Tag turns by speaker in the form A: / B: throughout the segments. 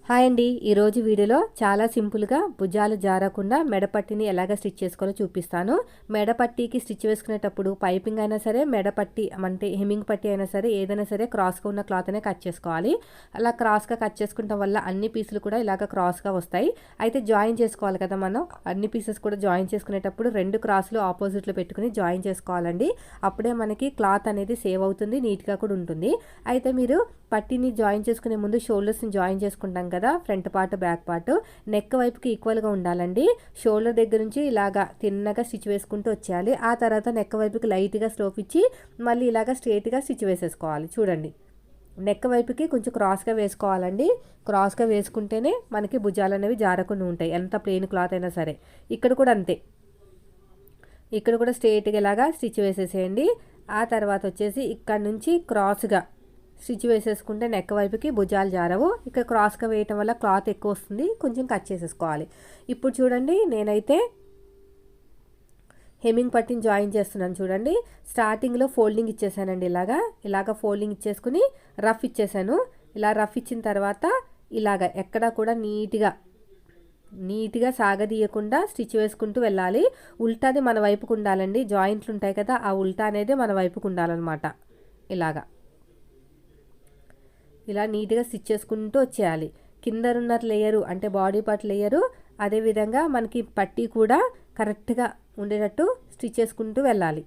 A: Hi అండి. ఈరోజు వీడియోలో చాలా సింపుల్గా భుజాలు జారకుండా మెడపట్టిని ఎలాగ స్టిచ్ చేసుకోవాలో చూపిస్తాను. మెడపట్టికి స్టిచ్ వేసుకునేటప్పుడు పైపింగ్ అయినా సరే, మెడపట్టి అంటే హెమ్మింగ్ పట్టి అయినా సరే, ఏదైనా సరే క్రాస్గా ఉన్న క్లాత్ అనే కట్ చేసుకోవాలి. అలా క్రాస్గా కట్ చేసుకోవడం వల్ల అన్ని పీసులు కూడా ఇలాగ క్రాస్గా వస్తాయి. అయితే జాయిన్ చేసుకోవాలి కదా మనం. అన్ని పీసెస్ కూడా జాయిన్ చేసుకునేటప్పుడు 2 క్రాస్లు ఆపోజిట్లో పెట్టుకుని జాయిన్ చేసుకోవాలండి. అప్పుడే మనకి క్లాత్ అనేది సేవ్ అవుతుంది, నీట్గా కూడా ఉంటుంది. అయితే మీరు పట్టిని జాయిన్ చేసుకునే ముందు షోల్డర్స్ని జాయిన్ చేసుకుంటాం కదా, front part back part neck వైపుకి ఈక్వల్గా ఉండాలండి. షోల్డర్ దగ్గర నుంచి ఇలాగా తిన్నగా స్టిచ్ వేసుకుంటూ వచ్చేయాలి. ఆ తర్వాత నెక్ వైపుకి లైట్గా స్లోప్ ఇచ్చి మళ్ళీ ఇలాగా స్ట్రైట్గా స్టిచ్ వేసేసుకోవాలి. చూడండి, నెక్ వైపుకి కొంచెం క్రాస్గా వేసుకోవాలండి. క్రాస్గా వేసుకుంటేనే మనకి భుజాలు అనేవి జారకుండా ఉంటాయి, ఎంత ప్లెయిన్ క్లాత్ అయినా సరే. ఇక్కడ కూడా అంతే, ఇక్కడ కూడా స్ట్రైట్గా ఇలాగా స్టిచ్ వేసేసేయండి. ఆ తర్వాత వచ్చేసి ఇక్కడ నుంచి క్రాస్గా స్టిచ్ వేసేసుకుంటే నెక్ వైపుకి భుజాలు జారవు. ఇక్కడ క్రాస్గా వేయటం వల్ల క్లాత్ ఎక్కువ వస్తుంది, కొంచెం కట్ చేసేసుకోవాలి. ఇప్పుడు చూడండి, నేనైతే హెమ్మింగ్ పట్టిని జాయిన్ చేస్తున్నాను. చూడండి, స్టార్టింగ్లో ఫోల్డింగ్ ఇచ్చేసానండి. ఇలాగా ఫోల్డింగ్ ఇచ్చేసుకుని రఫ్ ఇచ్చేసాను. ఇలా రఫ్ ఇచ్చిన తర్వాత ఇలాగ ఎక్కడా కూడా నీట్గా సాగదీయకుండా స్టిచ్ వేసుకుంటూ వెళ్ళాలి. ఉల్టాది మన వైపుకు ఉండాలండి. జాయింట్లు ఉంటాయి కదా, ఆ ఉల్టా అనేది మన వైపుకు ఉండాలన్నమాట. ఇలా నీట్గా స్టిచ్ చేసుకుంటూ వచ్చేయాలి. కిందనున్న లేయరు అంటే బాడీ పార్ట్ లేయరు, అదేవిధంగా మనకి పట్టీ కూడా కరెక్ట్గా ఉండేటట్టు స్టిచ్ చేసుకుంటూ వెళ్ళాలి.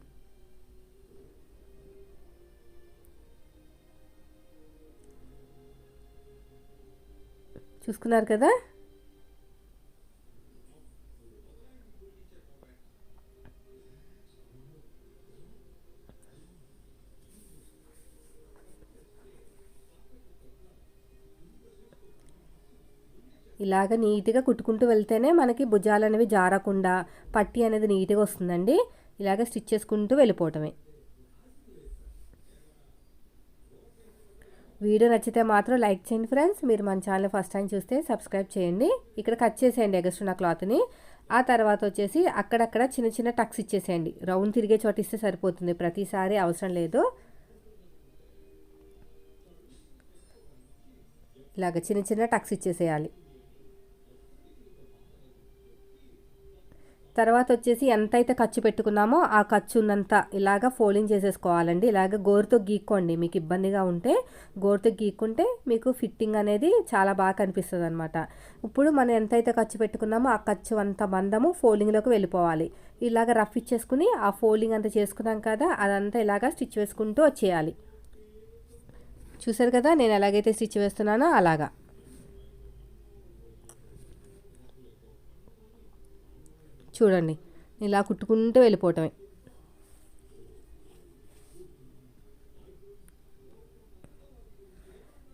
A: చూసుకున్నారు కదా. ఇలాగ నీట్గా కుట్టుకుంటూ వెళ్తేనే మనకి భుజాలు అనేవి జారకుండా పట్టీ అనేది నీట్గా వస్తుందండి. ఇలాగ స్టిచ్ చేసుకుంటూ వెళ్ళిపోవటమే. వీడియో నచ్చితే మాత్రం లైక్ చేయండి ఫ్రెండ్స్. మీరు మన ఛానల్ ఫస్ట్ టైం చూస్తే సబ్స్క్రైబ్ చేయండి. ఇక్కడ కట్ చేసేయండి ఎగస్ట్రున్న క్లాత్ని. ఆ తర్వాత వచ్చేసి అక్కడక్కడ చిన్న చిన్న టక్స్ ఇచ్చేసేయండి. రౌండ్ తిరిగే చోట ఇస్తే సరిపోతుంది, ప్రతిసారి అవసరం లేదు. ఇలాగ చిన్న చిన్న టక్స్ ఇచ్చేసేయాలి. తర్వాత వచ్చేసి ఎంతైతే ఖర్చు పెట్టుకున్నామో ఆ ఖర్చు ఉన్నంత ఇలాగ ఫోల్డింగ్ చేసేసుకోవాలండి. ఇలాగ గోరుతో గీక్కోండి, మీకు ఇబ్బందిగా ఉంటే గోరుతో గీక్కుంటే మీకు ఫిట్టింగ్ అనేది చాలా బాగా కనిపిస్తుంది అనమాట. ఇప్పుడు మనం ఎంతైతే ఖర్చు పెట్టుకున్నామో ఆ ఖర్చు అంత మందము ఫోల్డింగ్లోకి వెళ్ళిపోవాలి. ఇలాగ రఫ్ ఇచ్చేసుకుని ఆ ఫోల్డింగ్ అంతా చేసుకున్నాం కదా, అదంతా ఇలాగ స్టిచ్ వేసుకుంటూ వచ్చేయాలి. చూసారు కదా, నేను ఎలాగైతే స్టిచ్ వేస్తున్నానో అలాగా. చూడండి, ఇలా కుట్టుకుంటూ వెళ్ళిపోవటమే.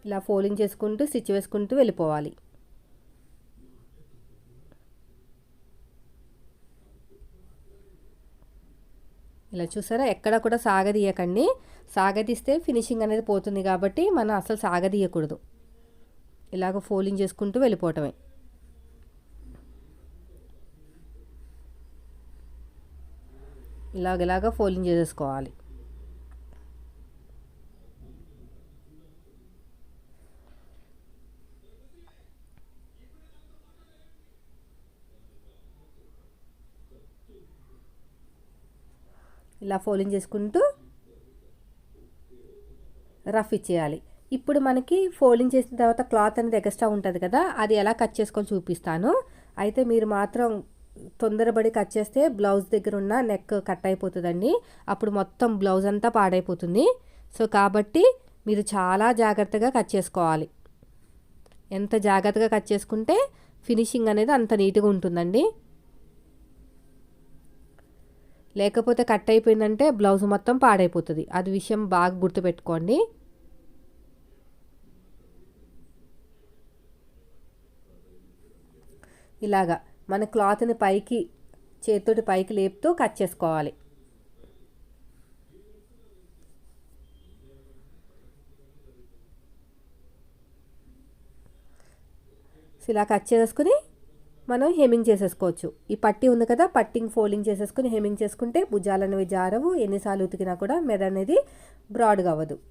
A: ఇలా ఫోల్డింగ్ చేసుకుంటూ స్టిచ్ వేసుకుంటూ వెళ్ళిపోవాలి. ఇలా చూసారా, ఎక్కడ కూడా సాగదీయకండి. సాగదీస్తే ఫినిషింగ్ అనేది పోతుంది కాబట్టి మనం అసలు సాగదీయకూడదు. ఇలాగ ఫోల్డింగ్ చేసుకుంటూ వెళ్ళిపోవటమే. ఇలాగ ఫోల్డింగ్ చేసేసుకోవాలి. ఇలా ఫోల్డింగ్ చేసుకుంటూ రఫ్ ఇచ్చేయాలి. ఇప్పుడు మనకి ఫోల్డింగ్ చేసిన తర్వాత క్లాత్ అనేది ఎక్స్ట్రా ఉంటుంది కదా, అది ఎలా కట్ చేసుకొని చూపిస్తాను. అయితే మీరు మాత్రం తొందరపడి కట్ చేస్తే బ్లౌజ్ దగ్గర ఉన్న నెక్ కట్ అయిపోతుందండి. అప్పుడు మొత్తం బ్లౌజ్ అంతా పాడైపోతుంది. సో కాబట్టి మీరు చాలా జాగ్రత్తగా కట్ చేసుకోవాలి. ఎంత జాగ్రత్తగా కట్ చేసుకుంటే ఫినిషింగ్ అనేది అంత నీట్గా ఉంటుందండి. లేకపోతే కట్ అయిపోయిందంటే బ్లౌజ్ మొత్తం పాడైపోతుంది. అది విషయం బాగా గుర్తుపెట్టుకోండి. ఇలాగా మన క్లాత్ని పైకి చేతితోటి పైకి లేపుతూ కట్ చేసుకోవాలి. ఇలా కట్ చేసుకుని మనం హెమ్మింగ్ చేసేసుకోవచ్చు. ఈ పట్టీ ఉంది కదా, పట్టింగ్ ఫోల్డింగ్ చేసేసుకుని హెమ్మింగ్ చేసుకుంటే భుజాలు అనేవి జారవు. ఎన్నిసార్లు ఉతికినా కూడా మెడ అనేది బ్రాడ్గా అవ్వదు.